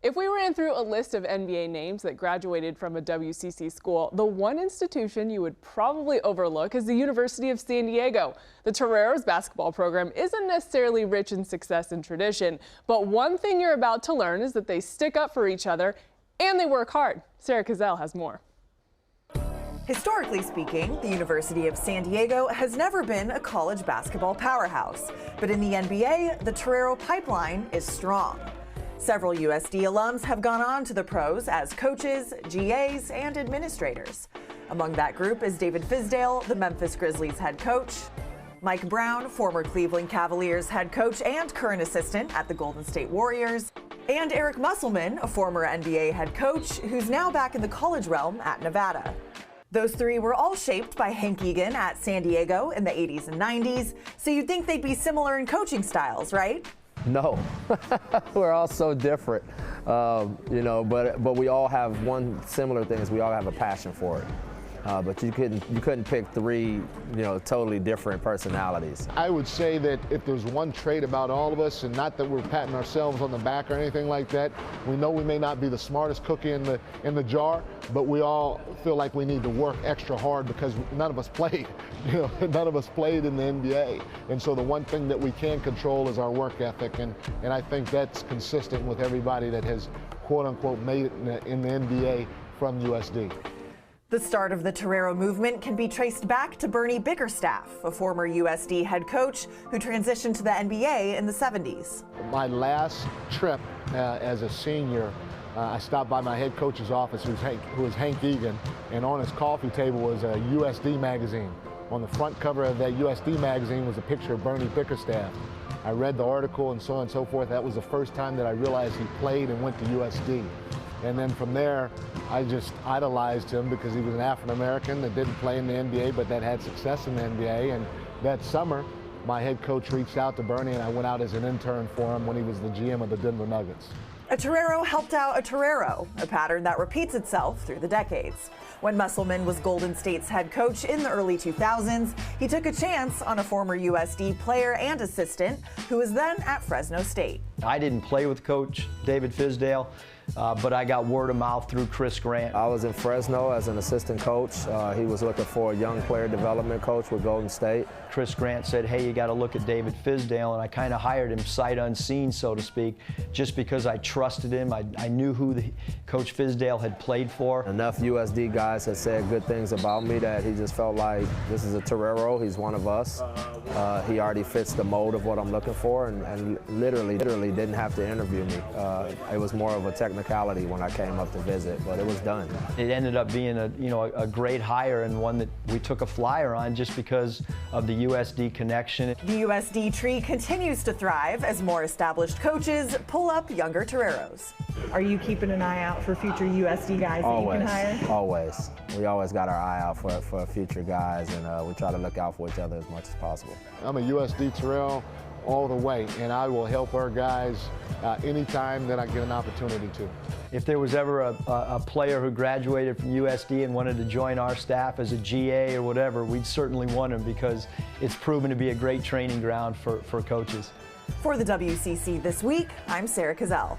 If we ran through a list of NBA names that graduated from a WCC school, the one institution you would probably overlook is the University of San Diego. The Toreros basketball program isn't necessarily rich in success and tradition, but one thing you're about to learn is that they stick up for each other and they work hard. Sarah Cazell has more. Historically speaking, the University of San Diego has never been a college basketball powerhouse, but in the NBA, the Torero pipeline is strong. Several USD alums have gone on to the pros as coaches, GAs, and administrators. Among that group is David Fizdale, the Memphis Grizzlies head coach, Mike Brown, former Cleveland Cavaliers head coach and current assistant at the Golden State Warriors, and Eric Musselman, a former NBA head coach who's now back in the college realm at Nevada. Those three were all shaped by Hank Egan at San Diego in the 80s and 90s, so you'd think they'd be similar in coaching styles, right? No, we're all so different, but we all have one similar thing is we all have a passion for it. But you couldn't pick three, totally different personalities. I would say that if there's one trait about all of us, and not that we're patting ourselves on the back or anything like that, we know we may not be the smartest cookie in the jar, but we all feel like we need to work extra hard because none of us played. None of us played in the NBA, and so the one thing that we can control is our work ethic, and I think that's consistent with everybody that has quote unquote made it in the NBA from USD. The start of the Torero movement can be traced back to Bernie Bickerstaff, a former USD head coach who transitioned to the NBA in the 70s. My last trip as a senior, I stopped by my head coach's office, who was Hank Egan, and on his coffee table was a USD magazine. On the front cover of that USD magazine was a picture of Bernie Bickerstaff. I read the article and so on and so forth. That was the first time that I realized he played and went to USD. And then from there, I just idolized him because he was an African-American that didn't play in the NBA, but that had success in the NBA. And that summer, my head coach reached out to Bernie, and I went out as an intern for him when he was the GM of the Denver Nuggets. A Torero helped out a Torero, a pattern that repeats itself through the decades. When Musselman was Golden State's head coach in the early 2000s, he took a chance on a former USD player and assistant who was then at Fresno State. I didn't play with Coach David Fizdale, but I got word of mouth through Chris Grant. I was in Fresno as an assistant coach. He was looking for a young player development coach with Golden State. Chris Grant said, hey, you got to look at David Fizdale, and I kind of hired him sight unseen, so to speak, just because I trusted him. I knew who Coach Fizdale had played for. Enough USD guys had said good things about me that he just felt like this is a Torero, he's one of us. He already fits the mold of what I'm looking for, and literally didn't have to interview me. It was more of a technicality when I came up to visit, but it was done. It ended up being a great hire, and one that we took a flyer on just because of the USD connection. The USD tree continues to thrive as more established coaches pull up younger Toreros. Are you keeping an eye out for future USD guys that you can hire? Always. We always got our eye out for future guys, and we try to look out for each other as much as possible. I'm a USD Torero all the way, and I will help our guys anytime that I get an opportunity to. If there was ever a player who graduated from USD and wanted to join our staff as a GA or whatever, we'd certainly want him because it's proven to be a great training ground for coaches. For the WCC This Week, I'm Sarah Cazell.